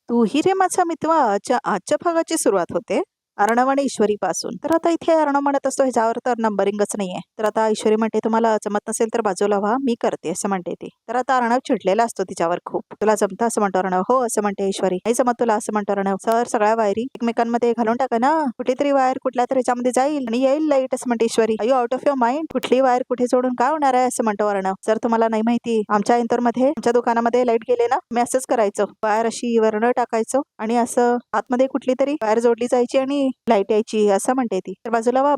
तू ही रे माझा मितवाच्या आजच्या भागाची सुरुवात होते अर्णव आणि ईश्वरी पासून. तर आता इथे अर्णव म्हणत असतो ह्याच्यावर तर नंबरिंगच नाहीये. तर आता ईश्वरी म्हणते तुम्हाला जमत नसेल तर बाजूला व्हा, मी करते असं म्हणते ती. तर आता अर्णव चिडलेला असतो तिच्यावर खूप. तुला जमतं असं म्हणतो अर्णव. हो असं म्हणते ईश्वरी. नाही जमत तुला असं म्हणतो अर्णव. सर सगळ्या वायरी एकमेकांमध्ये घालून टाका ना, कुठली तरी वायर कुठल्या तरी ह्याच्यामध्ये जाईल आणि येईल लाईट असं म्हणते Ishwari. I you out of your mind? कुठली वायर कुठे जोडून काय होणार आहे असं म्हणतो अर्णव. जर तुम्हाला नाही माहिती आमच्या इंदोरमध्ये आमच्या दुकानामध्ये लाईट गेले ना, मी असंच करायचं, वायर अशी वर्ण टाकायचं आणि असं आतमध्ये कुठली तरी वायर जोडली जायची आणि लाईट यायची असं म्हणते ती. तर बाजूला वा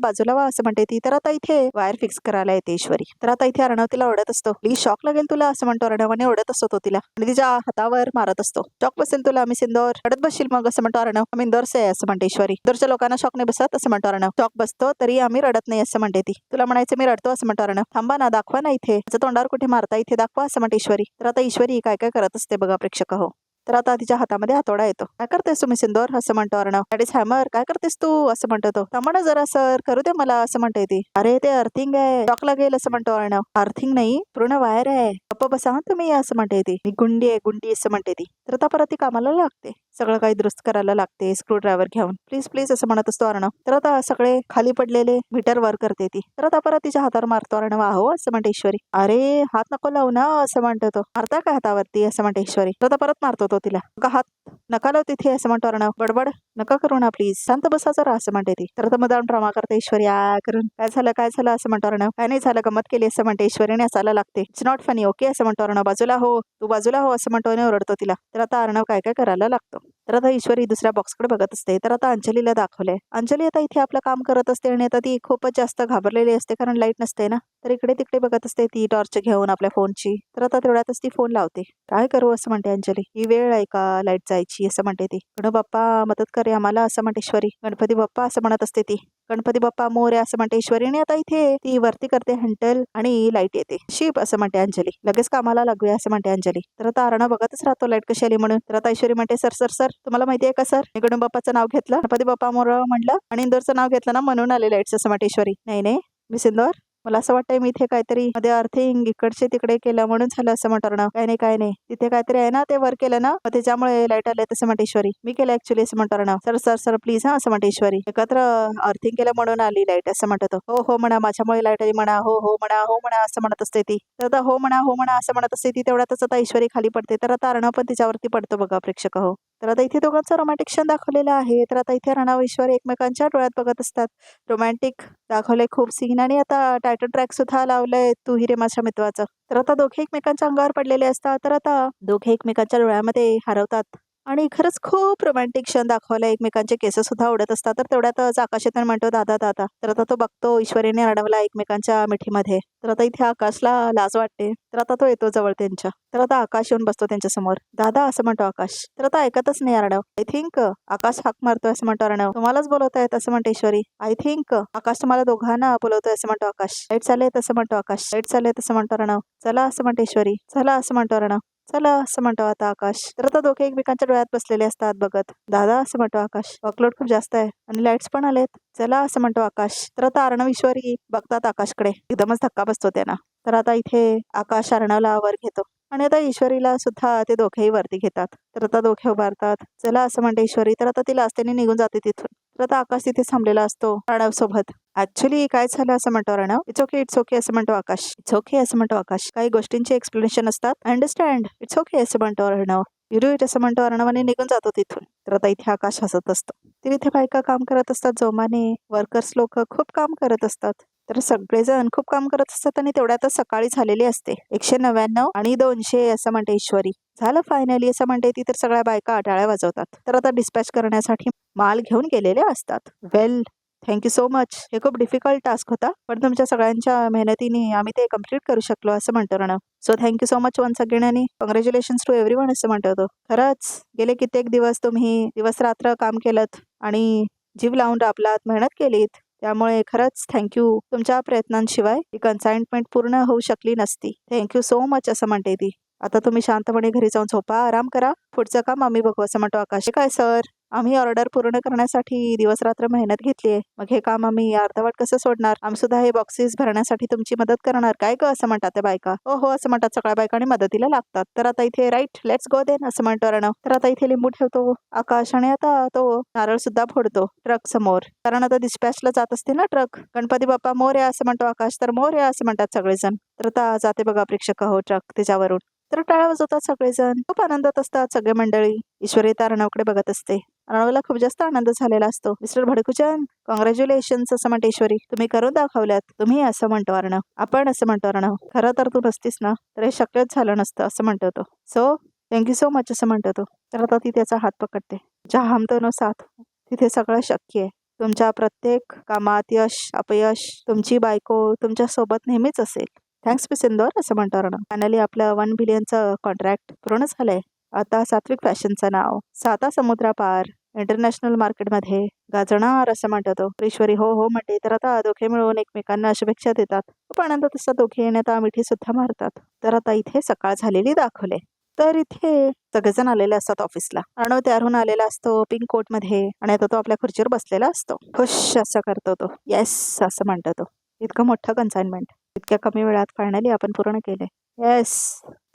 असं म्हणते ती. तर आता इथे वायर फिक्स करायला येते ईश्वरी. तर आता इथे अर्णव तिला ओढत असतो. प्लीज शॉक लागेल तुला असं म्हणतो अर्णव आणि ओढत असतो तो तिला आणि तिच्या हातावर मारत असतो. शॉक बसेल तुला, आम्ही सिंदोर रडत बसशील मग असं म्हणतो अर्णव. आम्ही इंदोरचे आहे असं म्हणते ईश्वरी. इंदोरच्या लोकांना शॉक नाही बसत असं म्हणतो अर्णव. शॉक बसतो तरी आम्ही रडत नाही असं म्हणते ती. तुला म्हणायचं मी रडतो असं म्हणतो अर्णव. थांबा ना, दाखवा ना इथे, त्याच्या तोंडावर कुठे मारता, इथे दाखवा असं म्हणते ईश्वरी. तर आता ईश्वरी काय काय करत असते बघा प्रेक्षक हो. तर आता तिच्या हातामध्ये हातोडा येतो. काय करतेस तुम्ही सिंदोर असं म्हणतो अर्णव. That is hammer. काय करतेस तू असं म्हणतो तो. थांबा ना जरा सर, करू दे मला असं म्हणते ती. अरे ते अर्थिंग आहे, शॉक लागेल असं म्हणतो अर्णव. अर्थिंग नाही, पूर्ण वायर आहे, गप्प बसा तुम्ही असं म्हणते ती. मी गुंडी आहे गुंडी असं म्हणते ती. तर आता परत ती कामाला लागते, सगळं काही दुरुस्त करायला लागते स्क्रू ड्रायव्हर घेऊन. प्लीज प्लीज असं म्हणत असतो अर्णव. तर आता सगळे खाली पडलेले मीटर वर करते ती. तर आता परत तिच्या हातावर मारतो अर्णव. आहो असं म्हणते ईश्वरी. अरे हात नको लावू ना असं म्हणतो तो. मारता का हातावरती असं म्हणते ईश्वरी. तर आता परत मारतो तो तिला. का हात नका लाव तिथे असं म्हणतो अर्णव. बडबड नका करू ना प्लीज, शांत बसा जरा असं म्हणते ती. तर आता मुद्दाम ड्रामा करते ईश्वरी करून. काय झालं असं म्हणतो अर्णव. काय नाही झालं, गमत केली असं म्हणते ईश्वरी आणि असायला लागते. इट्स नॉट फनी ओके असं म्हणतो अर्णव. बाजूला हो, तू बाजूला हो असं म्हणतो आणि ओरडतो तिला. तर आता अर्णव काय काय करायला लागतो. तर आता ईश्वरी दुसऱ्या बॉक्सकडे बघत असते. तर आता अंजलीला दाखवलंय. अंजली आता इथे आपलं काम करत असते आणि आता ती खूपच जास्त घाबरलेली असते कारण लाईट नसते ना. तर इकडे तिकडे बघत असते ती टॉर्च घेऊन आपल्या फोनची. तर आता तेवढ्यातच ती फोन लावते. काय करू असं म्हणते अंजली. ही वेळ आहे का लाईट जायची असं म्हणते ती. गण बाप्पा मदत करे आम्हाला असं म्हणते ईश्वरी. गणपती बाप्पा असं म्हणत असते ती. गणपती बाप्पा मोरया असं म्हणते ईश्वरी. आणि आता इथे ती वरती करते हँडल आणि लाईट येते. शिप असं म्हणते अंजली. लगेच कामाला लागूया असं म्हणते अंजली. तर आता अर्णव बघतच राहतो लाईट कशी आली म्हणून. तर आता ईश्वरी म्हणते सर सर सर तुम्हाला माहितीये का सर, मी गणपती बाप्पाचं नाव घेतलं, गणपती बाप्पा मोर म्हणलं आणि इंदोरचं नाव घेतलं ना म्हणून आले लाईट्स असं म्हणते ईश्वरी. नाही नाही मी सिंदोर, मला असं वाटतंय मी इथे काहीतरी मध्ये अर्थिंग इकडचे तिकडे केलं म्हणून झालं असं म्हणतो अर्णव. काय नाही तिथे काहीतरी आहे ना, ते वर केलं ना त्याच्यामुळे लाईट आले तसं म्हणते ईश्वरी. मी केलं ऍक्च्युली असं म्हणतो Arnav. Sir sir sir please हा असं म्हणते ईश्वरी. एकत्र अर्थिंग केलं म्हणून आली लाईट असं म्हणतो. हो हो म्हणा, माझ्यामुळे लाईट आली म्हणा, हो हो म्हणा, हो म्हणा असं म्हणत असते ती. तर आता हो म्हणा असं म्हणत असते ती. तेवढ्यातच आता ईश्वरी खाली पडते. तर आता अर्णव पण तिच्यावरती पडतो बघा प्रेक्षक हो. तर आता इथे दोघांचा रोमॅन्टिक क्षण दाखवलेला आहे. तर आता इथे अर्णव ईश्वरी एकमेकांच्या डोळ्यात बघत असतात. रोमॅन्टिक दाखवले खूप सीन आणि आता टायटल ट्रॅक सुद्धा लावलंय तू ही रे माझ्या मित्राचं. तर आता दोघे एकमेकांच्या अंगावर पडलेले असतात. तर आता दोघे एकमेकांच्या डोळ्यामध्ये हरवतात आणि खरंच खूप रोमॅन्टिक क्षण दाखवलाय. एकमेकांचे केस सुद्धा उडत असतात. तर तेवढ्यातच आकाश येताना म्हणतो दादा दादा. तर आता तो बघतो ईश्वरीने अर्णवला एकमेकांच्या मिठीमध्ये. तर आता इथे आकाशला लाज वाटते. तर आता तो येतो जवळ त्यांच्या. तर आता आकाश येऊन बसतो त्यांच्या समोर. दादा असं म्हणतो आकाश. तर आता ऐकतच नाही अर्णव. आय थिंक आकाश हाक मारतोय असं म्हणतो अर्णव. तुम्हालाच बोलवतायत असं म्हणते ईश्वरी. आय थिंक आकाश तुम्हाला दोघांना बोलवतोय असं म्हणतो आकाश. लाईट चालेल तसं म्हणतो आकाश. लाईट चालेल तसं म्हणतो अर्णव. चला असं म्हणते ईश्वरी. चला असं म्हणतो अर्णव. चला असं म्हणतो आता आकाश. तर आता दोघे एकमेकांच्या डोळ्यात बसलेले असतात बघत. दादा असं म्हणतो आकाश. वर्कलोड खूप जास्त आहे आणि लाईट्स पण आलेत. चला असं म्हणतो आकाश. तर आता अर्णव ईश्वरी बघतात आकाशकडे. एकदमच धक्का बसतो त्यांना. तर आता इथे आकाश अर्णवला वर घेतो आणि आता ईश्वरीला सुद्धा ते दोघेही वरती घेतात. तर आता दोघे उभारतात. चला असं म्हणते ईश्वरी. तर आता ती लाजतेने निघून जाते तिथून. तर आता आकाश तिथे थांबलेला असतो अर्णव सोबत. ऍक्च्युली काय झालं असं म्हणतो अर्णव. इट्स ओके असं म्हणतो आकाश. इट्स ओके असं म्हणतो आकाश. काही गोष्टींचे एक्सप्लेनेशन असतात. अंडरस्टँड. इट्स ओके असं म्हणतो अर्णव. यू डू इट असं म्हणतो अर्णव आणि निघून जातो तिथून. तर आता इथे आकाश हसत असतो. तर इथे बायका काम करत असतात जोमाने. वर्कर्स लोक खूप काम करत असतात. तर सगळेजण खूप काम करत असतात आणि तेवढ्यातच सकाळी झालेली असते. 199 आणि 200 असं म्हणते ईश्वरी. झालं फायनली असं म्हणते ती. तर सगळ्या बायका टाळ्या वाजवतात. तर आता डिस्पॅच करण्यासाठी माल घेऊन गेलेले असतात. वेल थँक्यू सो मच. हे खूप डिफिकल्ट टास्क होता पण तुमच्या सगळ्यांच्या मेहनतीने आम्ही ते कम्प्लीट करू शकलो असं म्हणतो Arnav. So thank you so much once again आणि कॉंग्रॅच्युलेशन्स टू एव्हरीवन असं म्हणतो तो. खरंच गेले कित्येक दिवस तुम्ही दिवस रात्र काम केलं आणि जीव लावून राबलात, मेहनत केलीत. त्यामुळे खरंच थँक्यू. तुमच्या प्रयत्नांशिवाय ही कन्साइनमेंट पूर्ण होऊ शकली नसती. थँक्यू सो मच असं म्हणते ती. आता तुम्ही शांतपणे घरी जाऊन झोपा, आराम करा. पुढचं काम आम्ही बघू असं म्हणतो आकाश. काय सर आम्ही ऑर्डर पूर्ण करण्यासाठी दिवस रात्र मेहनत घेतली आहे. मग हे काम आम्ही अर्धवट कसं सोडणार? आम्ही सुद्धा हे बॉक्सेस भरण्यासाठी तुमची मदत करणार काय ग असं म्हणतात त्या बायका. हो हो असं म्हणतात सगळ्या बायकांनी मदतीला लागतात. तर आता इथे राईट लेट्स गो देन असं म्हणतो अर्णव. तर आता इथे लिंबू ठेवतो आकाश आणि आता तो नारळ सुद्धा फोडतो ट्रक समोर, कारण आता डिस्पॅचला जात असते ना ट्रक. गणपती बाप्पा मोरया असं म्हणतो आकाश, तर मोरया असं म्हणतात सगळेजण. तर आता जाते बघा प्रेक्षक हो ट्रक त्याच्यावरून. तर टाळ्या वाजवतात सगळेजण, खूप आनंदात असतात सगळे मंडळी. ईश्वरी तर अर्णवकडे बघत असते. अर्णवला खूप जास्त आनंद झालेला असतो. मिस्टर भडकूचंद कॉंग्रॅच्युलेशन्स असं म्हणते ईश्वरी. तुम्ही करून दाखवल्यात. तुम्ही असं म्हणतो अर्णव. आपण असं म्हणतो अर्णव. खरं तर तू नसतीस ना तर हे शक्यच झालं नसतं असं म्हणतो तो. सो थँक्यू सो मच असं म्हणतो तो. तर आता ती त्याचा हात पकडते. जहा हम दोनों साथ हो, तिथे सगळं शक्य आहे. तुमच्या प्रत्येक कामात यश अपयश तुमची बायको तुमच्या सोबत नेहमीच असेल. थँक्स मिस इंदौर असं म्हणतो अर्णव. फायनली आपलं 1 बिलियनचं कॉन्ट्रॅक्ट पूर्ण झालंय. आता सात्विक फॅशनचं नाव 7 समुद्रापार इंटरनॅशनल मार्केटमध्ये गाजणार असं म्हणतो तो. ईश्वरी हो हो म्हणते. तर आता दोघे मिळून एकमेकांना शुभेच्छा देतात. खूप आनंदात असतात दोघे आणि आता मिठी सुद्धा मारतात. तर आता इथे सकाळ झालेली दाखवले. तर इथे सगळेजण आलेले असतात ऑफिसला. अर्णव तयार आलेला असतो पिंक कोट मध्ये आणि आता तो आपल्या खुर्चीवर बसलेला असतो. खुश असं करतो तो. येस असं म्हणतो तो. इतकं मोठं कन्साइनमेंट इतक्या कमी वेळात फायनली आपण पूर्ण केले. येस.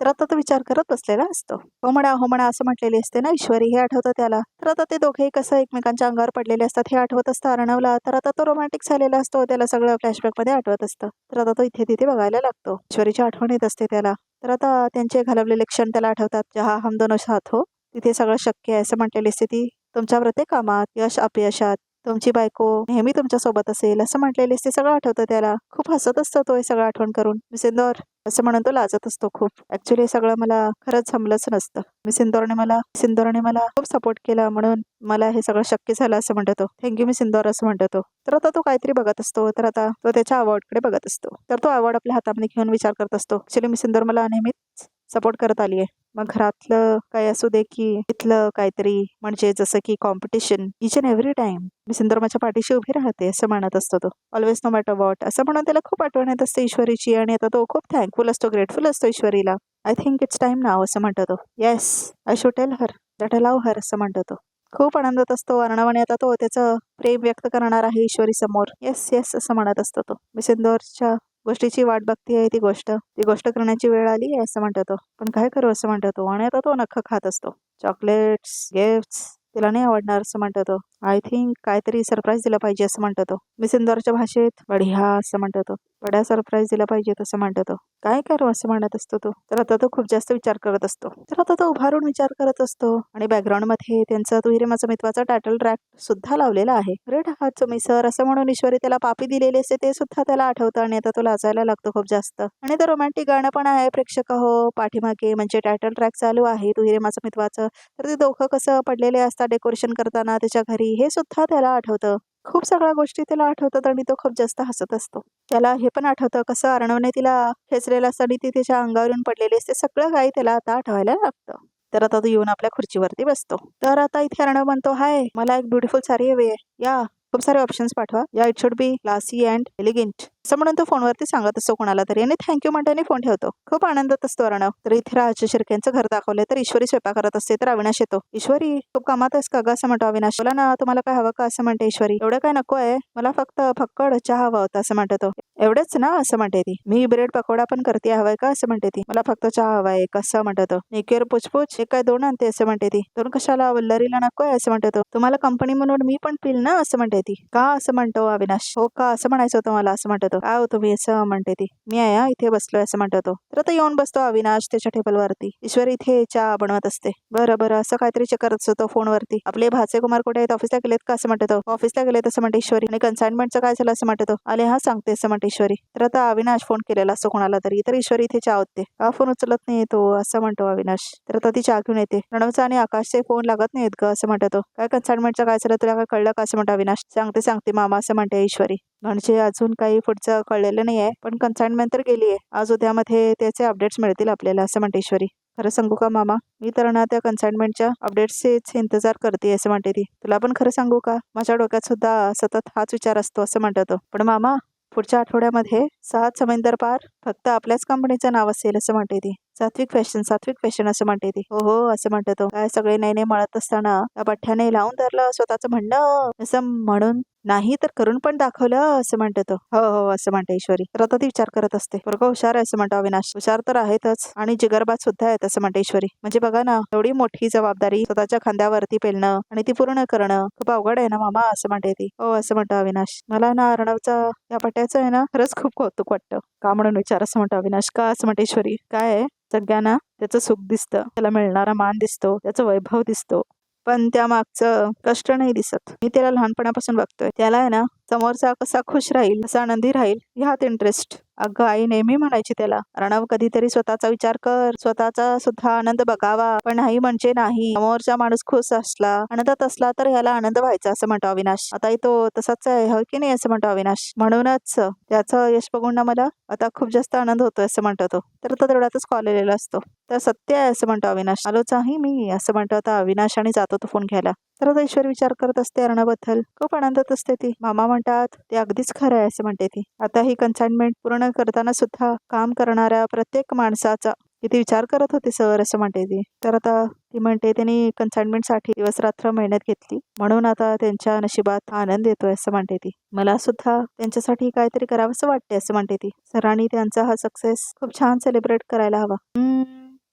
तर आता तो विचार करत बसलेला असतो. हो म्हणा असं म्हटलेली असते ना ईश्वरी, हे आठवतं त्याला. तर आता ते दोघेही कसं एकमेकांच्या अंगावर पडलेले असतात हे आठवत असतं अर्णवला. तर आता तो रोमॅन्टिक झालेला असतो, त्याला सगळं फ्लॅशबॅक मध्ये आठवत असतं. तर आता तो इथे तिथे बघायला लागतो. ईश्वरीची आठवण येत असते त्याला. तर आता त्यांचे घालवलेले क्षण त्याला आठवतात. जहा हम दोनों साथ हो, तिथे सगळं शक्य आहे असं म्हटलेली असते ती. तुमच्या प्रत्येक कामात यश अपयशात तुमची बायको नेहमी तुमच्या सोबत असेल असं म्हटलेली असते. सगळं आठवतं त्याला. खूप हसत असतो तो हे सगळं आठवण करून. मिस इंदौर असं म्हणून तो लाजत असतो खूप. ऍक्च्युली सगळं मला खरंच जमलंच नसतं. मिस इंदौरने मला खूप सपोर्ट केला म्हणून मला हे सगळं शक्य झालं असं म्हणतो तो. थँक्यू मिस इंदौर असं म्हणतो तो. तर आता तो काहीतरी बघत असतो. तर आता तो त्याच्या अवॉर्डकडे बघत असतो. तर तो अवॉर्ड आपल्या हातामध्ये घेऊन विचार करत असतो. ऍक्च्युली मिस इंदौर मला नेहमीच सपोर्ट करत आली आहे. मग घरातलं काय असू दे की इथलं काहीतरी, म्हणजे जसं की competition, each and every time मी सिंदूर माझ्या पाठीशी उभी राहते असं म्हणत असतो तो. ऑलवेज नो मॅटर वॉट असं म्हणून त्याला खूप आठवण येत असते ईश्वरीची. आणि आता तो खूप थँकफुल असतो, ग्रेटफुल असतो ईश्वरीला. आय थिंक इट्स टाइम नाव असं म्हणतो तो. Yes I should tell her that I love her असं म्हणतो तो. खूप आनंदात असतो अर्णवाने. आता तो त्याचं प्रेम व्यक्त करणार आहे ईश्वरी समोर. येस येस असं म्हणत असतो तो. मी सिंदूरच्या गोष्टीची वाट बघते, ती गोष्ट करण्याची वेळ आली आहे असं म्हणतो तो. पण काय करू असं म्हणतो तो. आणि आता तो नख्ख खात असतो. चॉकलेट्स गिफ्ट्स तिला नाही आवडणार असं म्हणतो तो. आय थिंक काहीतरी सरप्राईज दिला पाहिजे असं म्हणतो तो. मिस इंदौरच्या भाषेत बढिया असं म्हणतो तो. बड्या सरप्राईज दिला पाहिजे असं म्हणतो तो. काय करू असं म्हणत असतो तो. तर आता तो खूप जास्त विचार करत असतो. तर आता तो उभारून विचार करत असतो. आणि बॅकग्राऊंड मध्ये त्यांचा तू हिरे माझा मित्वाचा टायटल ट्रॅक सुद्धा लावलेला आहे. ग्रेट आहात तुम्ही सर असं म्हणून ईश्वरी त्याला पापी दिलेली असते ते सुद्धा त्याला आठवतं. आणि आता तो लाजायला लागतो खूप जास्त. आणि ते रोमॅन्टिक गाणं पण आहे प्रेक्षक हो पाठीमागे, म्हणजे टायटल ट्रॅक चालू आहे तू हिरे माझं मित्वाचं. तर ते दोघं कसं पडलेले असतात डेकोरेशन करताना त्याच्या घरी, हे सुद्धा त्याला आठवतं. खूप सगळ्या गोष्टी त्याला आठवतात आणि तो खूप जास्त हसत असतो. त्याला हे पण आठवतं कसं अर्णवने तिला खेचलेलं असतं आणि ती त्याच्या अंगावरून पडलेली असते. सगळं काही त्याला आता आठवायला लागतं. तर आता तो येऊन आपल्या खुर्चीवरती बसतो. तर आता इथे अर्णव म्हणतो, हाय मला एक ब्युटिफुल साडी हवी आहे. या खूप सारे ऑप्शन्स पाठवा. या it should be classy and elegant असं म्हणून तो फोनवरती सांगत असतो कोणाला तरी. आणि थँक्यू म्हणताना फोन ठेवतो. खूप आनंदात असतो अर्णव. तर इथे राज शिर्केंचं घर दाखवलं. तर ईश्वरी स्वयंपाक करत असते. तर अविनाश येतो. ईश्वरी खूप कामात आहेस का ग असं म्हणतो अविनाश. बोला ना तुम्हाला काय हवं का असं म्हणते ईश्वरी. एवढं काय नको आहे, मला फक्त फक्कड चहा हवा होता असं म्हणतो तो. एवढंच ना असं म्हणते ती. मी ब्रेड पकोडा पण करते, हवाय का असं म्हणते ती. मला फक्त चहा हवाय कसं म्हणतो तो. निकेर पुचपुच एक काय 2 आणते असं म्हणते ती. 2 कशाला, वल्लरीला नको आहे असं म्हणतो तो. तुम्हाला कंपनी म्हणून मी पण पिल ना असं म्हणते ती. का असं म्हणतो अविनाश. हो का असं म्हणायचं होतं मला असं म्हणतो तो. काय हो तुम्ही असं म्हणते ती. मी आहे इथे बसलोय असं म्हणतो तो. तर आता येऊन बसतो अविनाश त्याच्या टेबलवरती. ईश्वरी इथे चहा बनवत असते. बरं असं काहीतरी चेक करत असतो फोनवरती. आपले भाचे कुमार कुठे आहेत, ऑफिसला गेलेत का असं म्हणतो तो. ऑफिसला गेलेत असं म्हणते ईश्वरी. आणि कन्साइनमेंटचं काय झालं असं म्हणतो तो. आले हा सांगते असं म्हणते ईश्वरी. तर आता अविनाश फोन केलेला असतो कोणाला तरी. तर ईश्वरी इथे चहा होते. का फोन उचलत नाही तो असं म्हणतो अविनाश. तर आता ती चहा घेऊन येते. प्रणवचा आणि आकाशचे फोन लागत नाहीत ग असं म्हणतो तो. काय कन्साइनमेंटचं काय झालं तुला काय कळलं का असं म्हणतो अविनाश. सांगते मामा असं म्हणते ईश्वरी. म्हणजे अजून काही पुढचं कळलेलं नाहीये, पण कन्साइनमेंट तर गेली आहे. आज उद्यामध्ये त्याचे अपडेट्स मिळतील आपल्याला असं म्हणते ईश्वरी. खरं सांगू का मामा, मी तर ना त्या कन्साइनमेंटच्या अपडेट्सचेच इंतजार करते असं म्हणते ती. तुला पण खरं सांगू का, माझ्या डोक्यात सुद्धा सतत हाच विचार असतो असं म्हणतो तो. पण मामा पुढच्या आठवड्यामध्ये 7 समुद्र पार फक्त आपल्याच कंपनीचं नाव असेल असं म्हणते ती. सात्विक फॅशन असं म्हणते ती. हो हो असं म्हणते तो. काय सगळे नाही नाही म्हणत असताना त्या बठ्ठ्याने लावून धरलं स्वतःचं म्हणणं, असं म्हणून नाही तर करून पण दाखवलं असं म्हणते तो. हो हो असं म्हणते ईश्वरी. तर आता ती विचार करत असते, पोरगं हुशार आहे असं म्हणतो अविनाश. हुशार तर आहेतच आणि जिगरबाज सुद्धा आहेत असं म्हणते ईश्वरी. म्हणजे बघा ना, एवढी मोठी जबाबदारी स्वतःच्या खांद्यावरती पेलणं आणि ती पूर्ण करणं खूप अवघड आहे ना मामा असं म्हणते ती. हो असं म्हणतो अविनाश. मला ना अर्णवचा या पट्याचं आहे ना खरंच खूप कौतुक वाटतं. का म्हणून विचार असं म्हणतो अविनाश. का असं म्हणते ईश्वरी. काय आहे, सगळ्यांना त्याचं सुख दिसतं, त्याला मिळणारा मान दिसतो, त्याचं वैभव दिसतो, पण त्या मागचं कष्ट नाही दिसत. मी त्याला लहानपणापासून बघतोय. त्याला आहे ना समोरचा कसा खुश राहील, कसा आनंदी राहील ह्यात इंटरेस्ट. अगं आई नेहमी म्हणायची त्याला, अर्णव कधीतरी स्वतःचा विचार कर, स्वतःचा सुद्धा आनंद बघावा. पण नाही म्हणजे नाही. समोरचा माणूस खुश असला, आनंदात असला तर ह्याला आनंद व्हायचा असं म्हणतो अविनाश. आताही तो तसाच आहे हो की नाही असं म्हणतो अविनाश. म्हणूनच त्याचं यश बघून ना मला आता खूप जास्त आनंद होतोय असं म्हणतो तो. तर तो तेवढ्यातच कॉल आलेला असतो. तर सत्य आहे असं म्हणतो अविनाश. आलोच आहे मी असं म्हणतो आता अविनाश आणि जातो तो फोन घ्यायला. तर आता ईश्वरी विचार करत असते अर्णवबद्दल. खूप आनंदात असते ती. मामा म्हणतात ते अगदीच खरं आहे असं म्हणते ती. आता ही कन्साइनमेंट पूर्ण करताना सुद्धा काम करणाऱ्या प्रत्येक माणसाचा किती विचार करत होते सर असं म्हणते ती. तर आता ती म्हणते त्यांनी कन्साइनमेंटसाठी दिवस रात्र मेहनत घेतली, म्हणून आता त्यांच्या नशिबात आनंद येतोय असं म्हणते ती. मला सुद्धा त्यांच्यासाठी काहीतरी करावंसं वाटते असं म्हणते ती. सरांनी त्यांचा हा सक्सेस खूप छान सेलिब्रेट करायला हवा.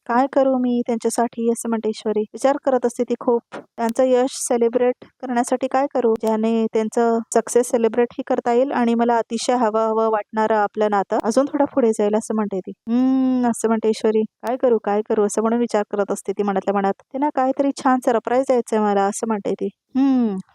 काय करू मी त्यांच्यासाठी असं म्हणते ईश्वरी. विचार करत असते ती खूप. त्यांचं यश सेलिब्रेट करण्यासाठी काय करू, ज्याने त्यांचं सक्सेस सेलिब्रेट ही करता येईल आणि मला अतिशय हवं हवं वाटणारं आपलं नातं अजून थोडं पुढे जाईल असं म्हणते ती. असं म्हणते ईश्वरी. काय करू असं म्हणून विचार करत असते ती मनातल्या मनात. त्यांना काहीतरी छान सरप्राईज द्यायचंय मला असं म्हणते ती.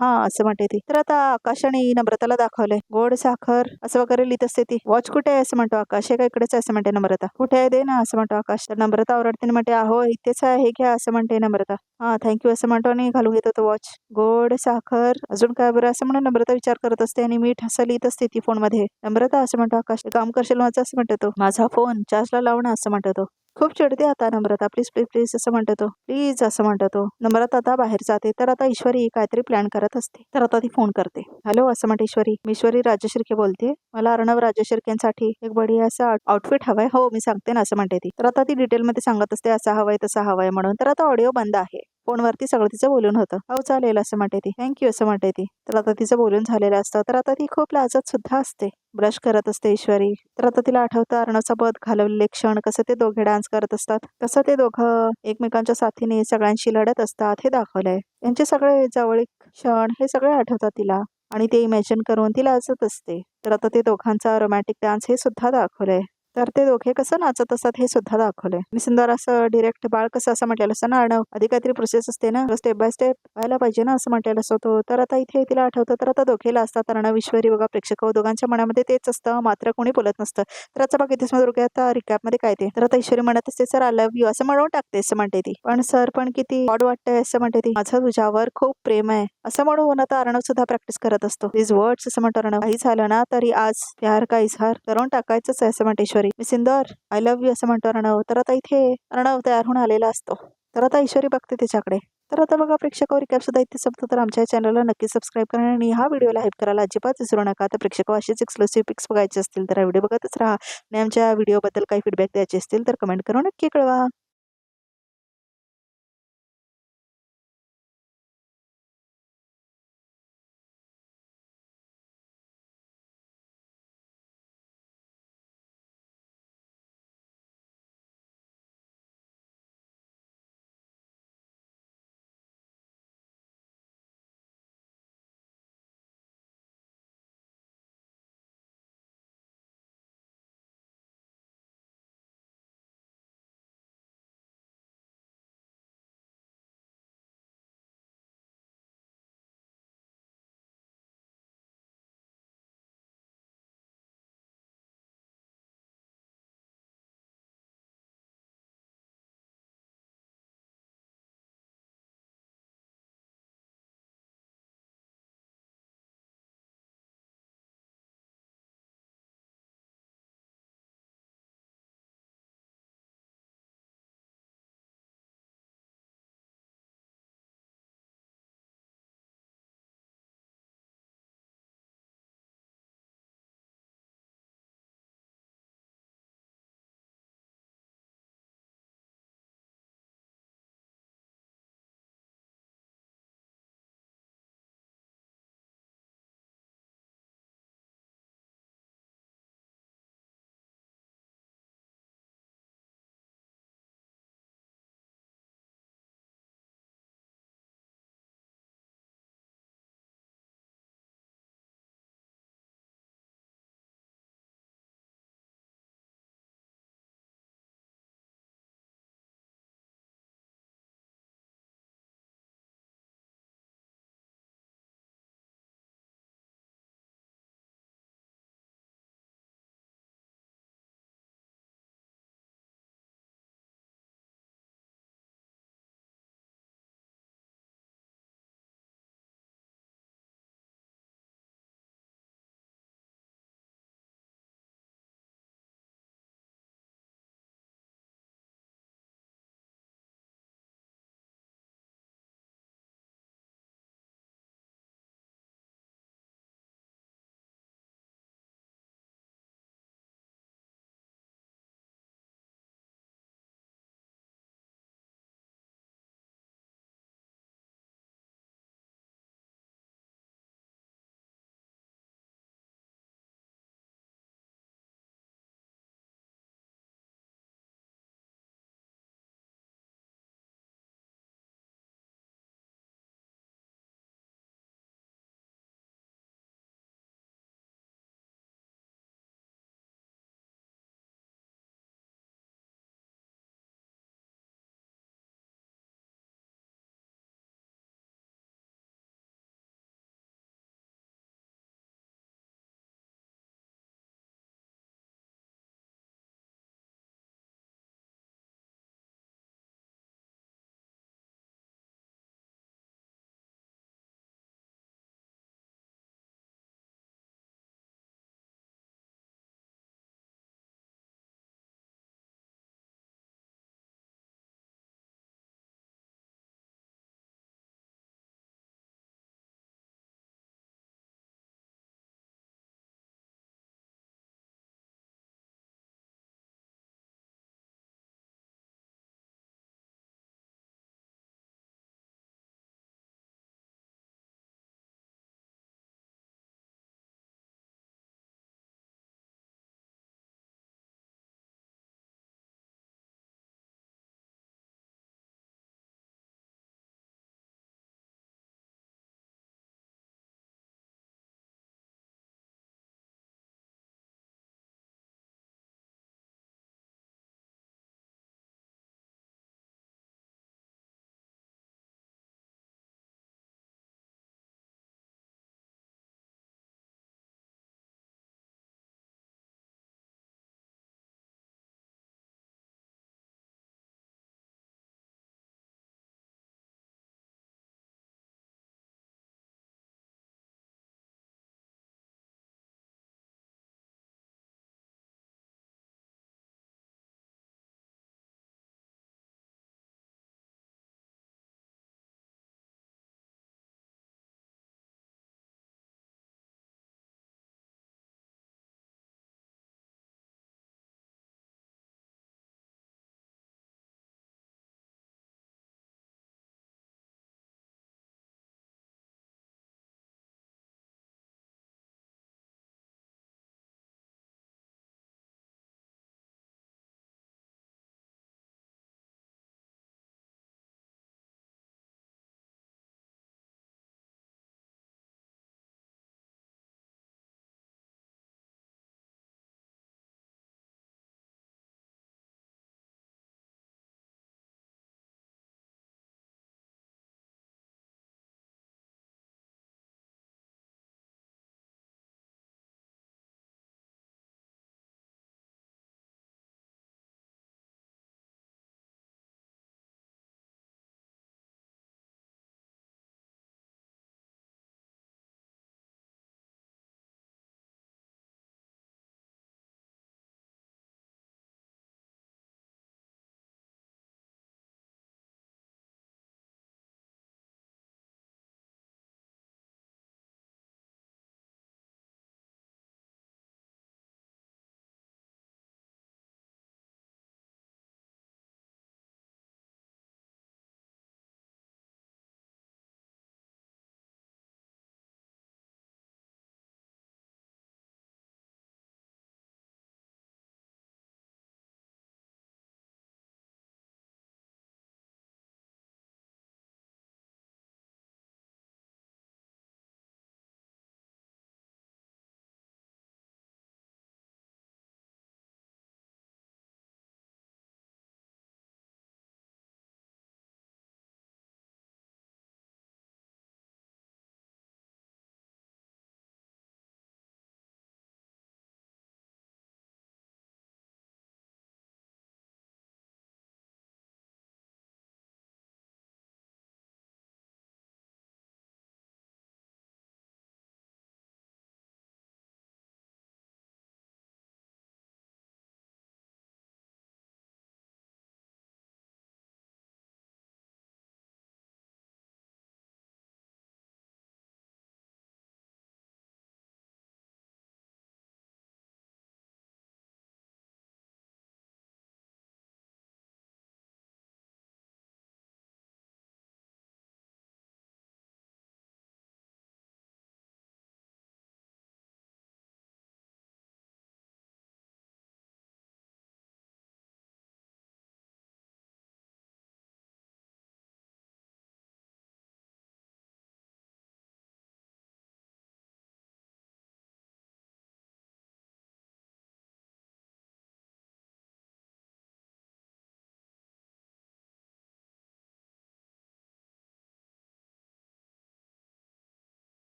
हा असं म्हणते ती. तर आता आकाश आणि नम्रताला दाखवलंय. गोड साखर असं वगैरे लिहित असते ती. वॉच कुठे आहे असं म्हणतो आकाश. हे का इकडेच आहे असं म्हणते नम्रता. कुठे आहे दे ना असं म्हणतो आकाश. तर नम्रता ओरडते म्हणते अहो इथेच आहे हे घ्या असं म्हणते नम्रता. हा थँक्यू असं म्हणतो आणि घालून घेतो तो वॉच. गोड साखर अजून काय बरं असं म्हणून नम्रता विचार करत असते आणि मीठ असं लिहित असते ती फोन मध्ये. नम्रता असं म्हणतो आकाश, काम करशील माझं असं म्हणतो तो. माझा फोन चार्जला लावणं असं म्हणतो तो. खूप चिडते आता नम्रता. प्लीज प्लीज प्लीज असं म्हणतो तो. प्लीज असं म्हणतो तो. नम्रता आता बाहेर जाते. तर आता ईश्वरी काहीतरी प्लॅन करत असते. तर आता ती फोन करते. हॅलो असं म्हणते ईश्वरी. मी ईश्वरी राजशिर्के बोलते. मला अर्णव राजशिर्केंसाठी एक बढिया असं आउटफिट हवाय. हो मी सांगते ना असं म्हणते ती. तर आता ती डिटेलमध्ये सांगत असते असं हवंय तसं हवंय म्हणून. तर आता ऑडिओ बंद आहे. फोनवरती सगळं तिचं बोलून होतं. हो चालेल असं म्हणते ती. थँक्यू असं म्हणते ती. तर आता तिचं बोलून झालेलं असतं. तर आता ती खूप लाजत सुद्धा असते. ब्रश करत असते ईश्वरी. तर आता तिला आठवतं अर्णवचा बध घालवलेले क्षण, कसं ते दोघे डान्स करत असतात, कसं ते दोघं एकमेकांच्या साथीने सगळ्यांशी लढत असतात हे दाखवलंय. त्यांचे सगळे जवळीक क्षण हे सगळे आठवतात तिला आणि ते इमॅजिन करून तिला हसत असते. तर आता ते दोघांचा रोमॅन्टिक डान्स हे सुद्धा दाखवलंय. तर ते दोघे कसं नाचत असतात हे सुद्धा दाखवलंय. आणि सुंदर असं डिरेक्ट बाळ कसं असं म्हटलेलं असतं ना अर्णव, आधी काहीतरी प्रोसेस असते ना, स्टेप बाय स्टेप व्हायला पाहिजे ना असं म्हटलेलं असतो तो. तर आता इथे तिला आठवतं. तर आता दोघेला असतात अर्णव ईश्वरी बघा प्रेक्षक दोघांच्या मनामध्ये तेच असतं, मात्र कोणी बोलत नसतं. तर आता बघ इथेच मध्ये आता रिकॅपमध्ये काय ते. तर आता ईश्वरी म्हणत असते सर आय लव्ह यू असं म्हणून टाकते असं म्हणते ती. पण सर पण किती ऑड वाटतंय असं म्हणते ती. माझं तुझ्यावर खूप प्रेम आहे असं म्हणून आता अर्णव सुद्धा प्रॅक्टिस करत असतो. दिस वर्ड्स असं म्हणतो अर्णव. काही झालं ना तरी आज प्यार का इजहार करून टाकायचंच आहे असं म्हणते ईश्वरी. मी सिंदर आय लव्ह यू असं म्हणतो अर्णव. तर आता इथे अर्णव तयार होऊन आलेला असतो. तर आता ईश्वरी बघते त्याच्याकडे. तर आता बघा प्रेक्षक रिकॅप सुद्धा इथे संपतो. तर आमच्या चॅनलला नक्की सबस्क्राईब करा आणि हा व्हिडिओला हेल्प करायला अजिबात विसरू नका. तर प्रेक्षक असेच एक्सक्लुसिव्ह पिक्स बघायचे असतील तर हा व्हिडिओ बघतच राहा आणि आमच्या व्हिडिओबद्दल काही फीडबॅक द्यायचे असतील तर कमेंट करून नक्की कळवा.